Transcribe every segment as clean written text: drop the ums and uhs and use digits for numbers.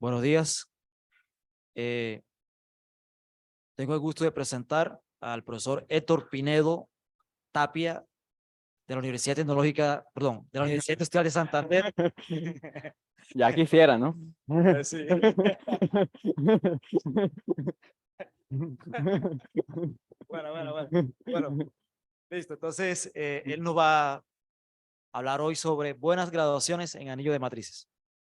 Buenos días. Eh, Tengo el gusto de presentar al profesor Héctor Pinedo Tapia de la Universidad Tecnológica, perdón, de la Universidad Industrial de Santander. Ya quisiera, ¿no? Sí. Bueno, listo. Entonces, él nos va a hablar hoy sobre buenas graduaciones en anillo de matrices.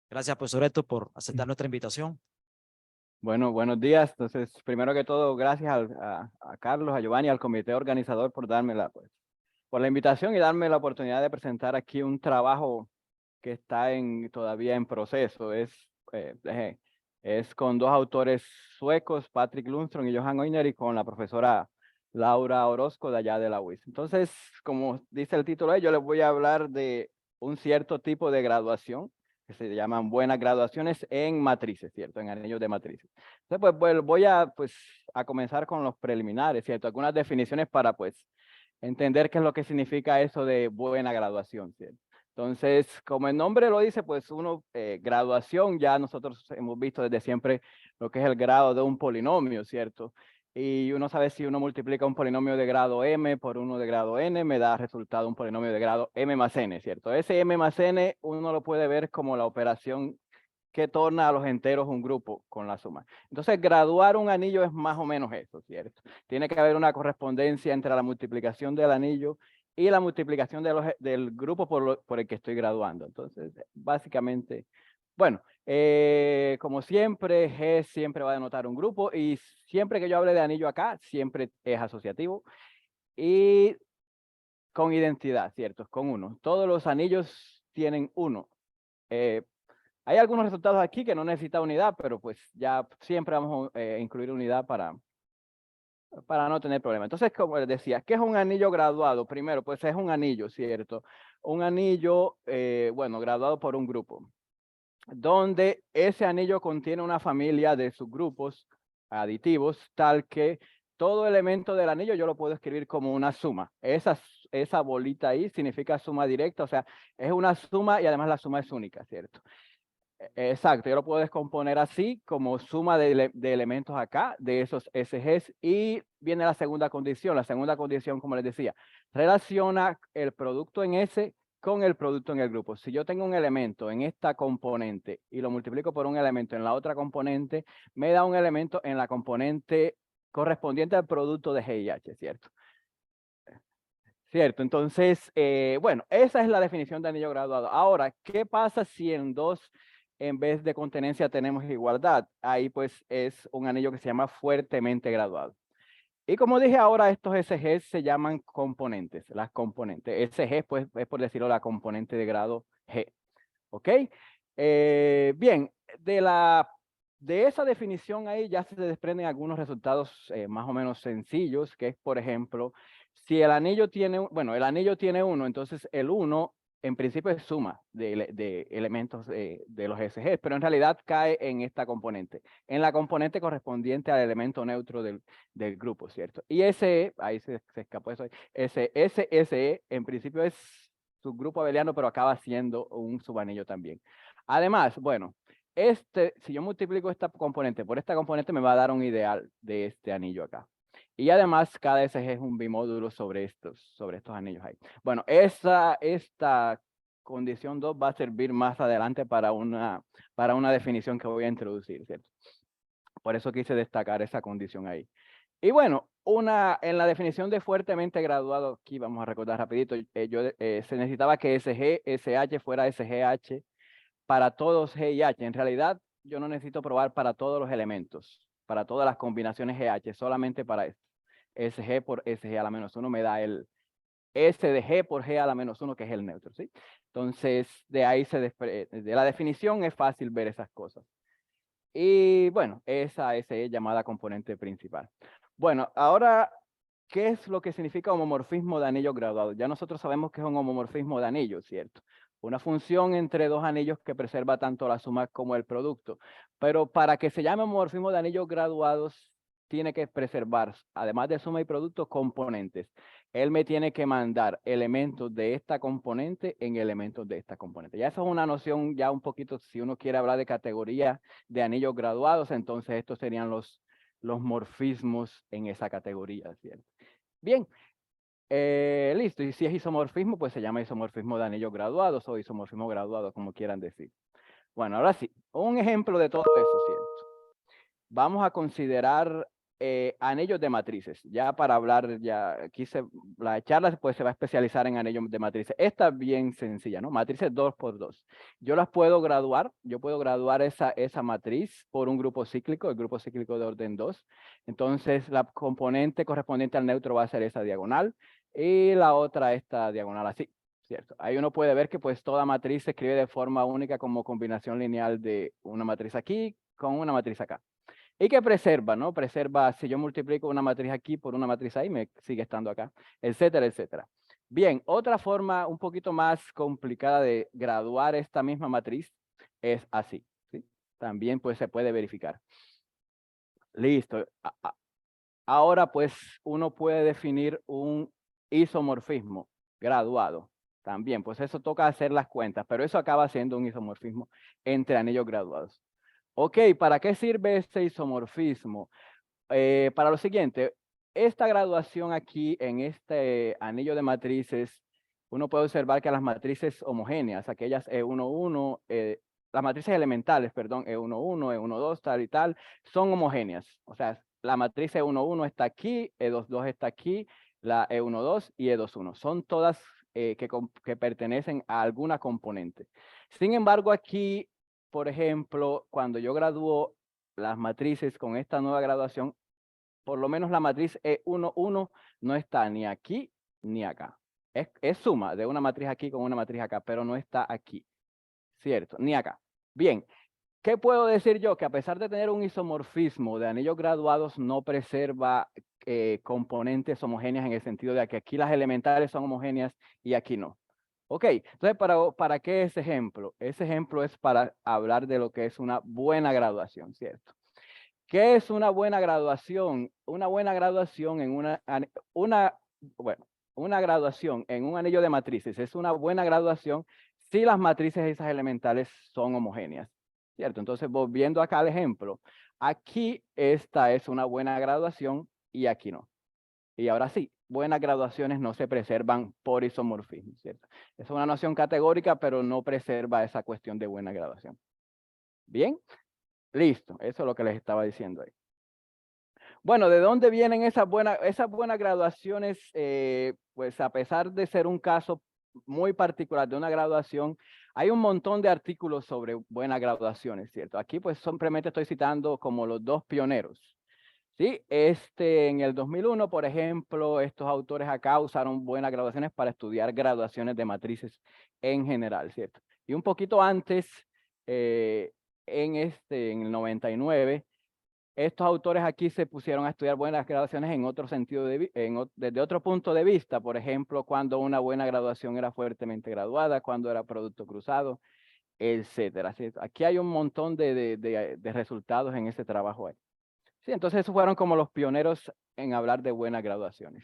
Gracias, profesor Héctor, por aceptar nuestra invitación. Bueno, buenos días. Entonces, primero que todo, gracias a Carlos, a Giovanni, al comité organizador por darme por la invitación y darme la oportunidad de presentar aquí un trabajo que está todavía en proceso. Es con dos autores suecos, Patrick Lundström y Johan Oiner, y con la profesora Laura Orozco de allá de la UIS. Entonces, como dice el título, yo les voy a hablar de un cierto tipo de graduación que se llaman buenas graduaciones en matrices, ¿cierto? En anillos de matrices. Entonces, pues voy a comenzar con los preliminares, ¿cierto? Algunas definiciones para, entender qué es lo que significa eso de buena graduación, ¿cierto? Entonces, como el nombre lo dice, pues graduación, ya nosotros hemos visto desde siempre lo que es el grado de un polinomio, ¿cierto? Y uno sabe si uno multiplica un polinomio de grado m por uno de grado n, me da resultado un polinomio de grado m más n, ¿cierto? Ese m más n uno lo puede ver como la operación que torna a los enteros un grupo con la suma. Entonces, graduar un anillo es más o menos eso, ¿cierto? Tiene que haber una correspondencia entre la multiplicación del anillo y la multiplicación del grupo por el que estoy graduando. Entonces, básicamente, bueno, como siempre, G siempre va a denotar un grupo y siempre que yo hable de anillo acá, siempre es asociativo y con identidad, ¿cierto? Con uno. Todos los anillos tienen uno. Hay algunos resultados aquí que no necesita unidad, pero pues ya siempre vamos a incluir unidad para no tener problema. Entonces, como les decía, ¿qué es un anillo graduado? Primero, pues es un anillo, ¿cierto? Un anillo, bueno, graduado por un grupo, donde ese anillo contiene una familia de subgrupos aditivos, tal que todo elemento del anillo yo lo puedo escribir como una suma. Esa bolita ahí significa suma directa, o sea, es una suma y además la suma es única, ¿cierto? Exacto, yo lo puedo descomponer así como suma de elementos acá, de esos SGs, y viene la segunda condición. La segunda condición, como les decía, relaciona el producto en S con el producto en el grupo. Si yo tengo un elemento en esta componente y lo multiplico por un elemento en la otra componente, me da un elemento en la componente correspondiente al producto de G y H, ¿cierto? Cierto, entonces, bueno, esa es la definición de anillo graduado. Ahora, ¿qué pasa si en dos, en vez de contenencia, tenemos igualdad? Ahí pues es un anillo que se llama fuertemente graduado. Y como dije ahora, estos SGs se llaman componentes, las componentes. SG pues es por decirlo la componente de grado G. ¿Ok? Bien, de esa definición ahí ya se desprenden algunos resultados más o menos sencillos, que es, por ejemplo, si el anillo tiene, bueno, el anillo tiene uno, entonces el uno en principio es suma de elementos de los SGs, pero en realidad cae en esta componente, en la componente correspondiente al elemento neutro del grupo, ¿cierto? Y ese, ahí se escapó eso, ese SE en principio es subgrupo abeliano, pero acaba siendo un subanillo también. Además, bueno, si yo multiplico esta componente por esta componente, me va a dar un ideal de este anillo acá. Y además, cada SG es un bimódulo sobre estos anillos ahí. Bueno, esta condición 2 va a servir más adelante para una definición que voy a introducir, ¿cierto? Por eso quise destacar esa condición ahí. Y bueno, en la definición de fuertemente graduado, aquí vamos a recordar rapidito, se necesitaba que SG, SH fuera SGH para todos G y H. En realidad, yo no necesito probar para todos los elementos, para todas las combinaciones GH, solamente para esto. SG por SG a la menos 1 me da el S de G por G a la menos 1, que es el neutro, ¿sí? Entonces, de ahí de la definición es fácil ver esas cosas. Y bueno, esa es llamada componente principal. Bueno, ahora, ¿qué es lo que significa homomorfismo de anillo graduado? Ya nosotros sabemos que es un homomorfismo de anillo, ¿cierto? Una función entre dos anillos que preserva tanto la suma como el producto. Pero para que se llame homomorfismo de anillos graduados, tiene que preservar, además de suma y producto, componentes. él me tiene que mandar elementos de esta componente en elementos de esta componente. Ya eso es una noción ya un poquito, si uno quiere hablar de categoría de anillos graduados, entonces estos serían los morfismos en esa categoría, ¿cierto? Bien, listo. Y si es isomorfismo, pues se llama isomorfismo de anillos graduados o isomorfismo graduado, como quieran decir. Bueno, ahora sí, un ejemplo de todo eso, ¿cierto? Vamos a considerar anillos de matrices. Ya para hablar, ya aquí la charla pues se va a especializar en anillos de matrices. Esta es bien sencilla, ¿no? Matrices 2x2. Yo las puedo graduar. Yo puedo graduar esa matriz por un grupo cíclico, el grupo cíclico de orden 2. Entonces, la componente correspondiente al neutro va a ser esa diagonal y la otra esta diagonal así, ¿cierto? Ahí uno puede ver que pues toda matriz se escribe de forma única como combinación lineal de una matriz aquí con una matriz acá. Y que preserva, ¿no? Preserva, si yo multiplico una matriz aquí por una matriz ahí, me sigue estando acá, etcétera, etcétera. Bien, otra forma un poquito más complicada de graduar esta misma matriz es así, ¿sí? También pues se puede verificar. Listo. Ahora pues uno puede definir un isomorfismo graduado. También, pues eso toca hacer las cuentas, pero eso acaba siendo un isomorfismo entre anillos graduados. Ok, ¿para qué sirve este isomorfismo? Para lo siguiente, esta graduación aquí en este anillo de matrices, uno puede observar que las matrices homogéneas, aquellas E11, las matrices elementales, perdón, E11, E12, tal y tal, son homogéneas. O sea, la matriz E11 está aquí, E22 está aquí, la E12 y E21. Son todas que pertenecen a alguna componente. Sin embargo, aquí, por ejemplo, cuando yo gradúo las matrices con esta nueva graduación, por lo menos la matriz E11 no está ni aquí ni acá. Es suma de una matriz aquí con una matriz acá, pero no está aquí, ¿cierto? Ni acá. Bien, ¿qué puedo decir yo? Que a pesar de tener un isomorfismo de anillos graduados, no preserva componentes homogéneas en el sentido de que aquí las elementales son homogéneas y aquí no. Ok, entonces, ¿para qué ese ejemplo? Ese ejemplo es para hablar de lo que es una buena graduación, ¿cierto? ¿Qué es una buena graduación? Una buena graduación en una graduación en un anillo de matrices es una buena graduación si las matrices esas elementales son homogéneas, ¿cierto? Entonces, volviendo acá al ejemplo, aquí esta es una buena graduación y aquí no. Y ahora sí, buenas graduaciones no se preservan por isomorfismo, ¿cierto? Es una noción categórica, pero no preserva esa cuestión de buena graduación. Bien, listo, eso es lo que les estaba diciendo ahí. Bueno, ¿de dónde vienen esas buenas graduaciones? Pues a pesar de ser un caso muy particular de una graduación, hay un montón de artículos sobre buenas graduaciones, ¿cierto? Aquí pues simplemente estoy citando como los dos pioneros. Sí, en el 2001, por ejemplo, estos autores acá usaron buenas graduaciones para estudiar graduaciones de matrices en general, ¿cierto? Y un poquito antes, en el 99, estos autores aquí se pusieron a estudiar buenas graduaciones en otro sentido, desde otro punto de vista. Por ejemplo, cuando una buena graduación era fuertemente graduada, cuando era producto cruzado, etcétera. ¿Sí? Aquí hay un montón de resultados en ese trabajo ahí. Sí, entonces esos fueron como los pioneros en hablar de buenas graduaciones.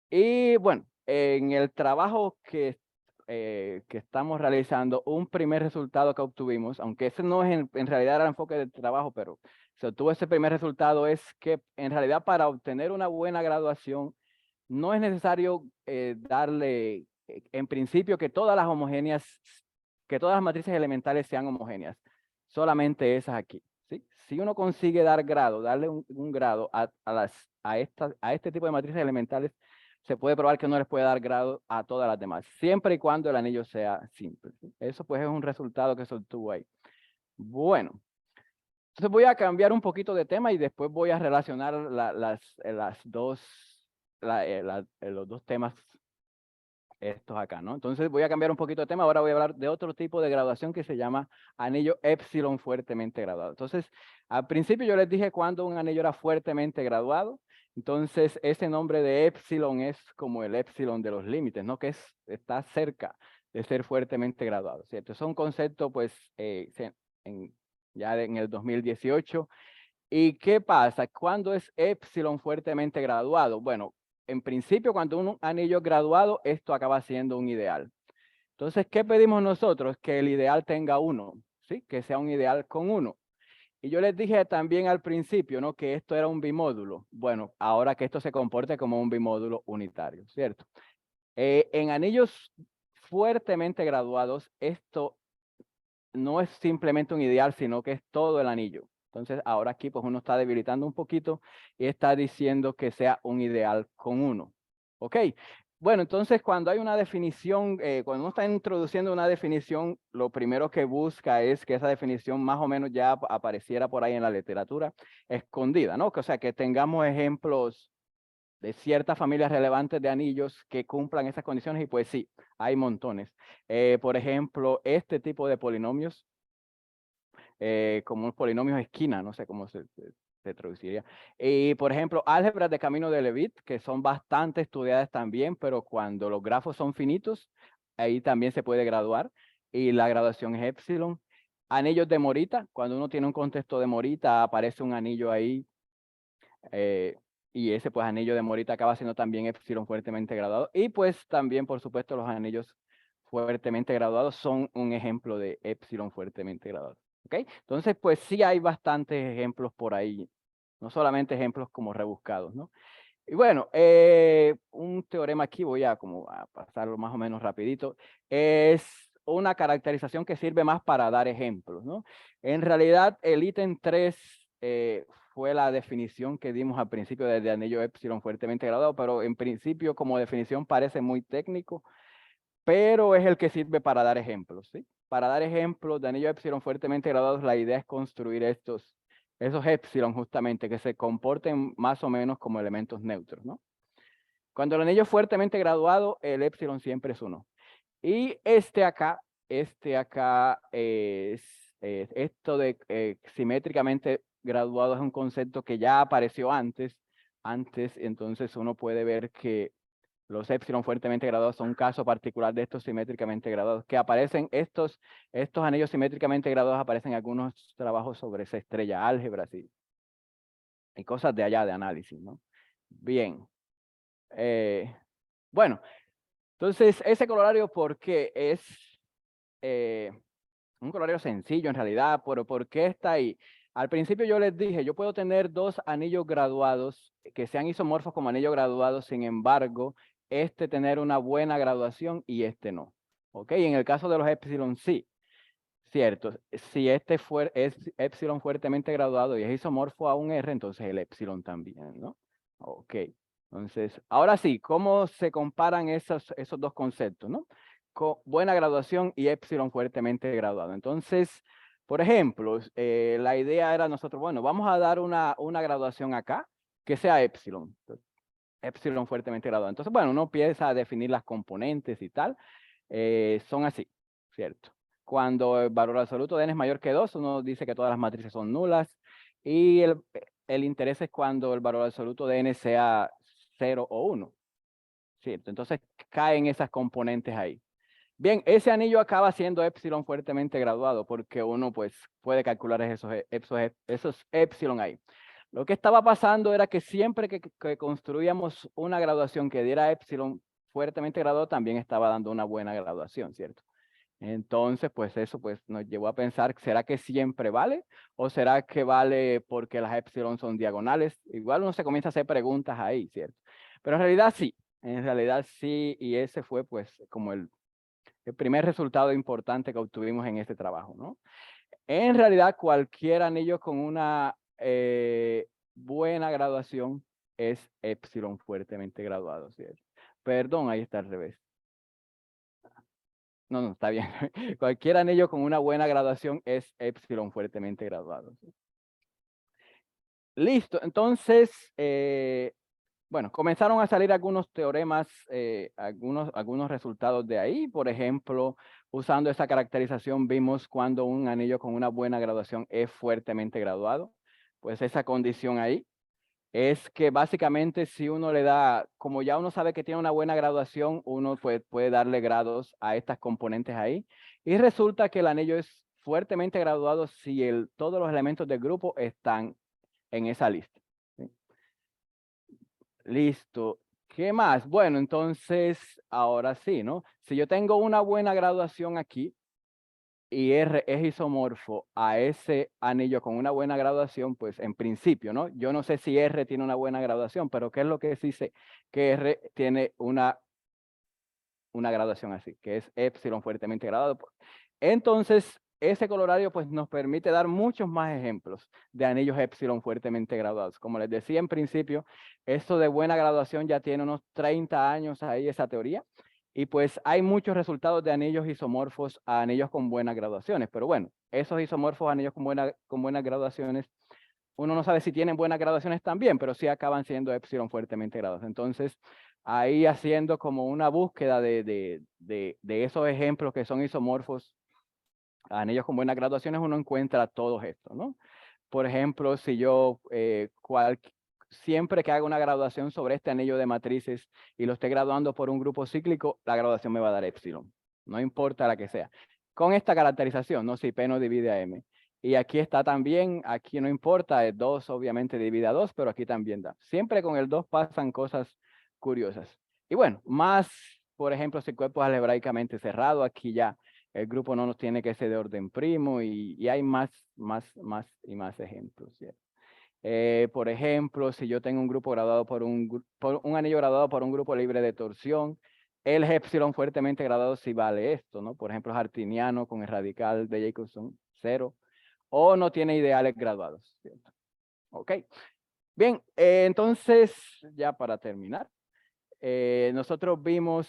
Y bueno, en el trabajo que estamos realizando, un primer resultado que obtuvimos, aunque ese no es en realidad era el enfoque del trabajo, pero se obtuvo ese primer resultado, es que en realidad para obtener una buena graduación no es necesario darle, en principio, que todas las matrices elementales sean homogéneas, solamente esas aquí. ¿sí? Si uno consigue dar grado, darle un grado a este tipo de matrices elementales, se puede probar que no les puede dar grado a todas las demás, siempre y cuando el anillo sea simple. ¿sí? Eso pues es un resultado que se obtuvo ahí. Bueno, entonces voy a cambiar un poquito de tema y después voy a relacionar los dos temas estos acá, ¿no? Entonces voy a cambiar un poquito de tema, ahora voy a hablar de otro tipo de graduación que se llama anillo épsilon fuertemente graduado. Entonces, al principio yo les dije cuando un anillo era fuertemente graduado, entonces ese nombre de épsilon es como el épsilon de los límites, ¿no? Que está cerca de ser fuertemente graduado, ¿cierto? Es un concepto, pues, ya en el 2018. ¿Y qué pasa? ¿Cuándo es épsilon fuertemente graduado? Bueno, en principio, cuando un anillo es graduado, esto acaba siendo un ideal. Entonces, ¿qué pedimos nosotros? Que el ideal tenga 1, ¿sí? Que sea un ideal con 1. Y yo les dije también al principio, ¿no? Que esto era un bimódulo. Bueno, ahora que esto se comporte como un bimódulo unitario, ¿cierto? En anillos fuertemente graduados, esto no es simplemente un ideal, sino que es todo el anillo. Entonces, ahora aquí pues uno está debilitando un poquito y está diciendo que sea un ideal con 1. ¿Ok? Bueno, entonces cuando hay una definición, cuando uno está introduciendo una definición, lo primero que busca es que esa definición más o menos ya apareciera por ahí en la literatura escondida, ¿no? O sea, que tengamos ejemplos de ciertas familias relevantes de anillos que cumplan esas condiciones y pues sí, hay montones. Por ejemplo, este tipo de polinomios, como un polinomio de esquina, no sé cómo se traduciría. Y por ejemplo, álgebras de camino de Leavitt, que son bastante estudiadas también, pero cuando los grafos son finitos, ahí también se puede graduar y la graduación es epsilon. Anillos de Morita, cuando uno tiene un contexto de Morita, aparece un anillo ahí y ese pues anillo de Morita acaba siendo también epsilon fuertemente graduado. Y pues también, por supuesto, los anillos fuertemente graduados son un ejemplo de epsilon fuertemente graduado. ¿Ok? Entonces, pues sí hay bastantes ejemplos por ahí, no solamente ejemplos como rebuscados, ¿no? Y bueno, un teorema aquí, voy a como a pasarlo más o menos rapidito, es una caracterización que sirve más para dar ejemplos, ¿no? En realidad, el ítem 3 fue la definición que dimos al principio de anillo epsilon fuertemente graduado, pero en principio como definición parece muy técnico, pero es el que sirve para dar ejemplos, ¿sí? Para dar ejemplos de anillo epsilon fuertemente graduados, la idea es construir esos epsilon justamente que se comporten más o menos como elementos neutros, ¿no? Cuando el anillo es fuertemente graduado, el epsilon siempre es 1. Y este acá es esto de simétricamente graduado es un concepto que ya apareció antes, entonces uno puede ver que los epsilon fuertemente graduados son un caso particular de estos simétricamente graduados, que aparecen estos anillos simétricamente graduados, aparecen en algunos trabajos sobre esa estrella, álgebras y cosas de allá de análisis, ¿no? Bien. Bueno, entonces ese colorario, ¿por qué? Es un colorario sencillo en realidad, pero ¿por qué está ahí? Al principio yo les dije, yo puedo tener 2 anillos graduados que sean isomorfos como anillos graduados, sin embargo, este tener una buena graduación y este no. ¿Ok? En el caso de los epsilon sí, cierto. Si este es epsilon fuertemente graduado y es isomorfo a un R, entonces el epsilon también, ¿no? Ok. Entonces, ahora sí, ¿cómo se comparan esos 2 conceptos, no? Con buena graduación y epsilon fuertemente graduado. Entonces, por ejemplo, la idea era nosotros, bueno, vamos a dar una graduación acá que sea epsilon. Epsilon fuertemente graduado. Entonces, bueno, uno empieza a definir las componentes y tal. Son así, ¿cierto? Cuando el valor absoluto de n es mayor que 2, uno dice que todas las matrices son nulas. Y el interés es cuando el valor absoluto de n sea 0 o 1. ¿Cierto? Entonces caen esas componentes ahí. Bien, ese anillo acaba siendo epsilon fuertemente graduado porque uno pues puede calcular esos epsilon ahí. Lo que estaba pasando era que siempre que construíamos una graduación que diera epsilon fuertemente graduado, también estaba dando una buena graduación, ¿cierto? Entonces, pues eso pues nos llevó a pensar, ¿será que siempre vale? ¿O será que vale porque las epsilon son diagonales? Igual uno se comienza a hacer preguntas ahí, ¿cierto? Pero en realidad sí, y ese fue pues como el primer resultado importante que obtuvimos en este trabajo, ¿no? En realidad, cualquier anillo con una buena graduación es epsilon fuertemente graduado, ¿cierto? Perdón, ahí está al revés. No, no, está bien. Cualquier anillo con una buena graduación es epsilon fuertemente graduado. ¿Sí? Listo, entonces, bueno, comenzaron a salir algunos teoremas, algunos resultados de ahí. Por ejemplo, usando esa caracterización, vimos cuando un anillo con una buena graduación es fuertemente graduado. Pues esa condición ahí es que básicamente si uno le da, como ya uno sabe que tiene una buena graduación, uno pues, puede darle grados a estas componentes ahí. Y resulta que el anillo es fuertemente graduado si todos los elementos del grupo están en esa lista. ¿Sí? Listo. ¿Qué más? Bueno, entonces, ahora sí, ¿no? Si yo tengo una buena graduación aquí y R es isomorfo a ese anillo con una buena graduación, pues en principio, ¿no? Yo no sé si R tiene una buena graduación, pero ¿qué es lo que sí sé? Que R tiene una graduación así, que es epsilon fuertemente graduado. Entonces, ese colorario pues nos permite dar muchos más ejemplos de anillos epsilon fuertemente graduados. Como les decía en principio, esto de buena graduación ya tiene unos 30 años ahí esa teoría. Y pues hay muchos resultados de anillos isomorfos a anillos con buenas graduaciones. Pero bueno, esos isomorfos a anillos con buenas graduaciones, uno no sabe si tienen buenas graduaciones también, pero sí acaban siendo epsilon fuertemente graduados. Entonces, ahí haciendo como una búsqueda de esos ejemplos que son isomorfos a anillos con buenas graduaciones, uno encuentra todos estos, ¿no? Por ejemplo, si yo siempre que haga una graduación sobre este anillo de matrices y lo esté graduando por un grupo cíclico, la graduación me va a dar epsilon, no importa la que sea. Con esta caracterización, ¿no? Si P no divide a M. Y aquí está también, aquí no importa, el 2 obviamente divide a 2, pero aquí también da. Siempre con el 2 pasan cosas curiosas. Y bueno, más, por ejemplo, si el cuerpo es algebraicamente cerrado, aquí ya el grupo no nos tiene que ser de orden primo y hay más y más ejemplos. ¿Cierto? Por ejemplo, si yo tengo un grupo graduado por un anillo graduado por un grupo libre de torsión, el epsilon fuertemente graduado sí vale esto, ¿no? Por ejemplo, es artiniano con el radical de Jacobson 0, o no tiene ideales graduados, ¿cierto? Ok. Bien, entonces, ya para terminar, nosotros vimos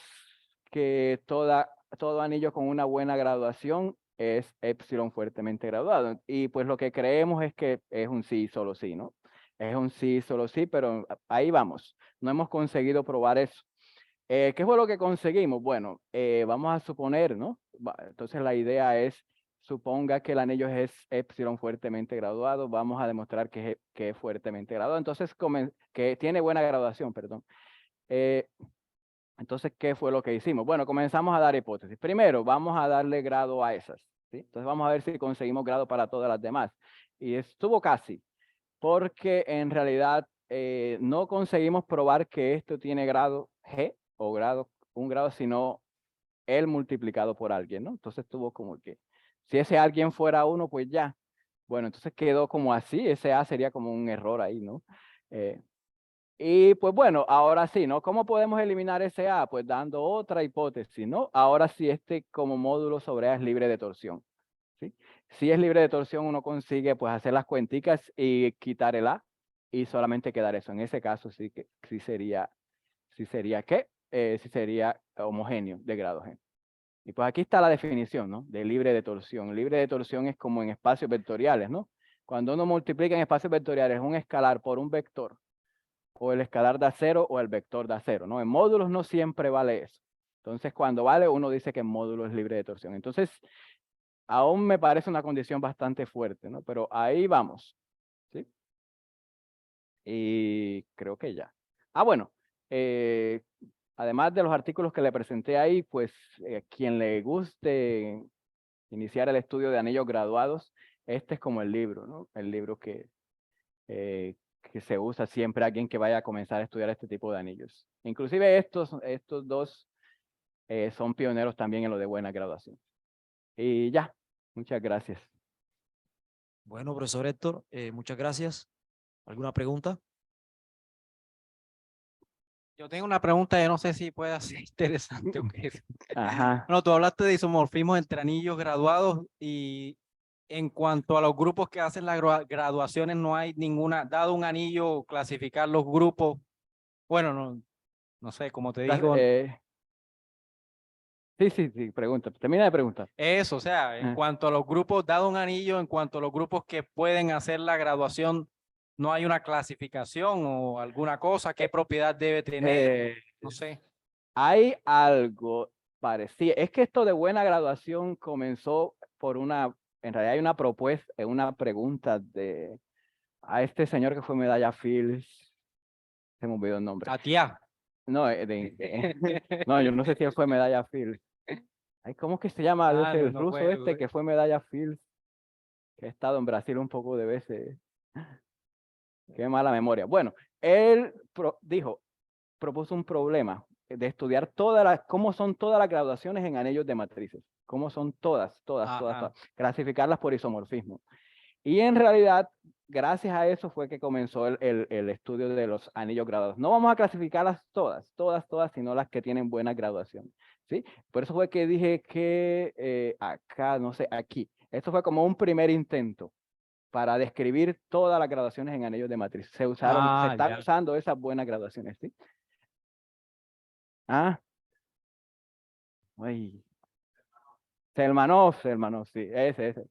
que todo anillo con una buena graduación es epsilon fuertemente graduado. Y pues lo que creemos es que es un sí, solo sí, ¿no? Es un sí, solo sí, pero ahí vamos. No hemos conseguido probar eso. ¿Qué fue lo que conseguimos? Bueno, vamos a suponer, ¿no? Entonces la idea es, suponga que el anillo es epsilon fuertemente graduado, vamos a demostrar que es fuertemente graduado. Entonces, que tiene buena graduación, perdón. Entonces, ¿qué fue lo que hicimos? Bueno, comenzamos a dar hipótesis. Primero, vamos a darle grado a esas, ¿sí? Entonces, vamos a ver si conseguimos grado para todas las demás. Y estuvo casi, porque en realidad no conseguimos probar que esto tiene grado G o un grado, sino el multiplicado por alguien, ¿no? Entonces, estuvo como que, si ese alguien fuera 1, pues ya. Bueno, entonces quedó como así, ese A sería como un error ahí, ¿no? Y pues bueno, ahora sí, ¿no? ¿Cómo podemos eliminar ese A? Pues dando otra hipótesis, ¿no? Ahora sí, como módulo sobre A es libre de torsión, ¿sí? Si es libre de torsión, uno consigue pues hacer las cuenticas y quitar el A y solamente quedar eso. En ese caso sí sería ¿qué? Sí sería homogéneo de grado G. Y pues aquí está la definición, ¿no? De libre de torsión. Libre de torsión es como en espacios vectoriales, ¿no? Cuando uno multiplica en espacios vectoriales un escalar por un vector, o el escalar da 0 o el vector da 0, ¿no? En módulos no siempre vale eso. Entonces, cuando vale, uno dice que en módulo es libre de torsión. Entonces, aún me parece una condición bastante fuerte, ¿no? Pero ahí vamos, ¿sí? Y creo que ya. Bueno, además de los artículos que le presenté ahí, pues, quien le guste iniciar el estudio de anillos graduados, este es como el libro, ¿no? El libro que se usa siempre alguien que vaya a comenzar a estudiar este tipo de anillos. Inclusive estos dos son pioneros también en lo de buena graduación. Y ya, muchas gracias. Bueno, profesor Héctor, muchas gracias. ¿Alguna pregunta? Yo tengo una pregunta, yo no sé si puede ser interesante o qué. Ajá. Bueno, tú hablaste de isomorfismo entre anillos graduados y en cuanto a los grupos que hacen las graduaciones, no hay ninguna, dado un anillo, clasificar los grupos. Bueno, no sé, como te digo, Sí, pregunta. Termina de preguntar. eso, o sea, en Ah. cuanto a los grupos, dado un anillo, en cuanto a los grupos que pueden hacer la graduación, no hay una clasificación o alguna cosa, qué propiedad debe tener, no sé. Hay algo parecido. Es que esto de buena graduación comenzó en realidad hay una propuesta, una pregunta a este señor que fue medalla Fields. Se me olvidó el nombre. Katia. No, no, yo no sé si él fue medalla Fields. Ay, ¿cómo que se llama el No ruso fue. que fue medalla Fields? Que ha estado en Brasil un poco de veces. Qué mala memoria. Bueno, él dijo, propuso un problema de estudiar cómo son todas las graduaciones en anillos de matrices. Cómo son todas, Ajá. clasificarlas por isomorfismo. Y en realidad, gracias a eso fue que comenzó el estudio de los anillos graduados. No vamos a clasificarlas todas, sino las que tienen buena graduación, ¿sí? Por eso fue que dije que acá, no sé, aquí. Esto fue como un primer intento para describir todas las graduaciones en anillos de matriz. Se están Ya. usando esas buenas graduaciones, ¿sí? Ah, ay. Selmanov, sí, ese.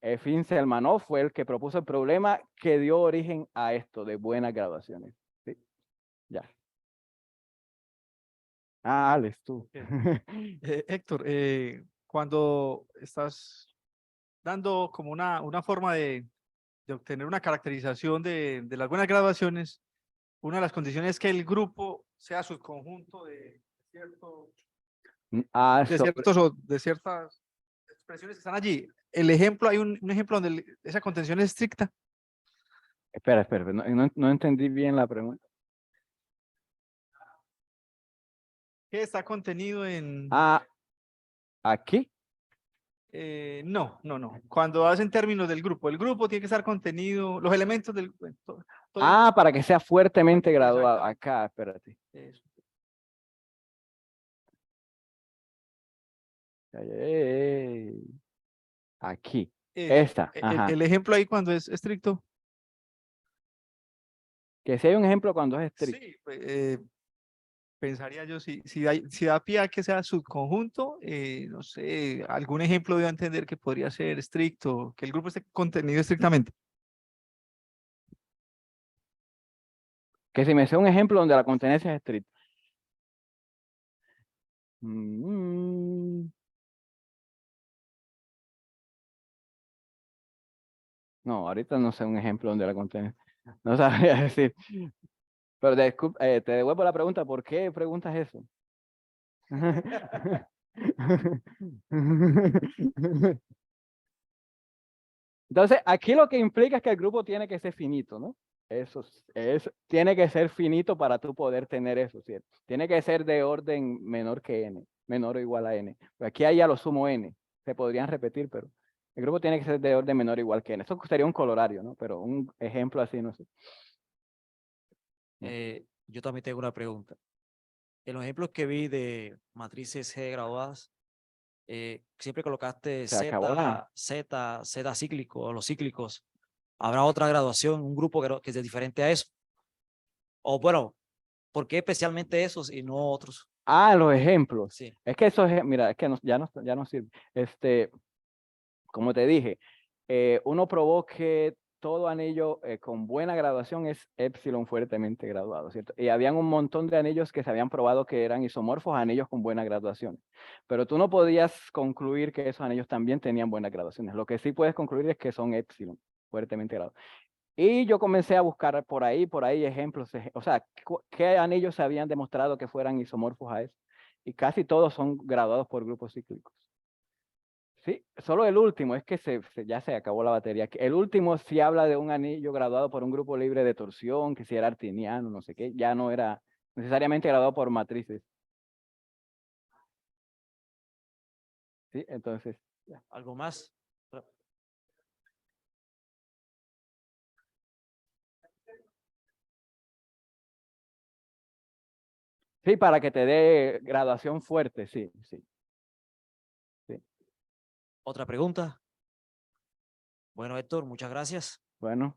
Efim Selmanov fue el que propuso el problema que dio origen a esto de buenas graduaciones. ¿Sí? Ya. Ah, Alex, tú. Héctor, cuando estás dando como una forma de obtener una caracterización de las buenas graduaciones, una de las condiciones es que el grupo sea subconjunto Ah, de ciertas expresiones que están allí. El ejemplo, hay un ejemplo donde esa contención es estricta. espera, no entendí bien la pregunta. ¿Qué está contenido en...? Ah, aquí. No. Cuando hacen términos del grupo, el grupo tiene que estar contenido, los elementos del... Ah, para que sea fuertemente graduado. Exactamente. Acá, espérate. Eso. Aquí. Eso. Esta, ajá. El ejemplo ahí cuando es estricto. Que si hay un ejemplo cuando es estricto. Sí, pensaría yo, si da pie a que sea subconjunto, no sé, algún ejemplo debo entender que podría ser estricto, que el grupo esté contenido estrictamente. Que si me sea un ejemplo donde la contenencia es estricta. No, ahorita no sé un ejemplo donde la contenencia. No sabría decir. Pero te devuelvo la pregunta, ¿por qué preguntas eso? Entonces, aquí lo que implica es que el grupo tiene que ser finito, ¿no? Eso tiene que ser finito para tú poder tener eso, ¿cierto? Tiene que ser de orden menor que n, menor o igual a n. Aquí hay a lo sumo n, se podrían repetir, pero el grupo tiene que ser de orden menor o igual que n. Eso sería un colorario, ¿no? Pero un ejemplo así, no sé. Yo también tengo una pregunta. En los ejemplos que vi de matrices G graduadas, siempre colocaste Se acabó Z cíclico o los cíclicos. ¿Habrá otra graduación, un grupo que es diferente a eso? O bueno, ¿por qué especialmente esos y no otros? Ah, los ejemplos. Sí. Es que eso es, mira, es que ya no sirve. Como te dije, uno probó que todo anillo con buena graduación es epsilon fuertemente graduado, ¿cierto? Y habían un montón de anillos que se habían probado que eran isomorfos a anillos con buena graduación. Pero tú no podías concluir que esos anillos también tenían buenas graduaciones. Lo que sí puedes concluir es que son epsilon fuertemente graduados. Y yo comencé a buscar por ahí ejemplos, o sea, qué anillos se habían demostrado que fueran isomorfos a eso. Y casi todos son graduados por grupos cíclicos. Sí, solo el último, es que ya se acabó la batería. El último sí habla de un anillo graduado por un grupo libre de torsión, que si era artiniano, no sé qué, ya no era necesariamente graduado por matrices. Sí, entonces. ¿Algo más? Sí, para que te dé graduación fuerte, sí. ¿Otra pregunta? Bueno, Héctor, muchas gracias. Bueno.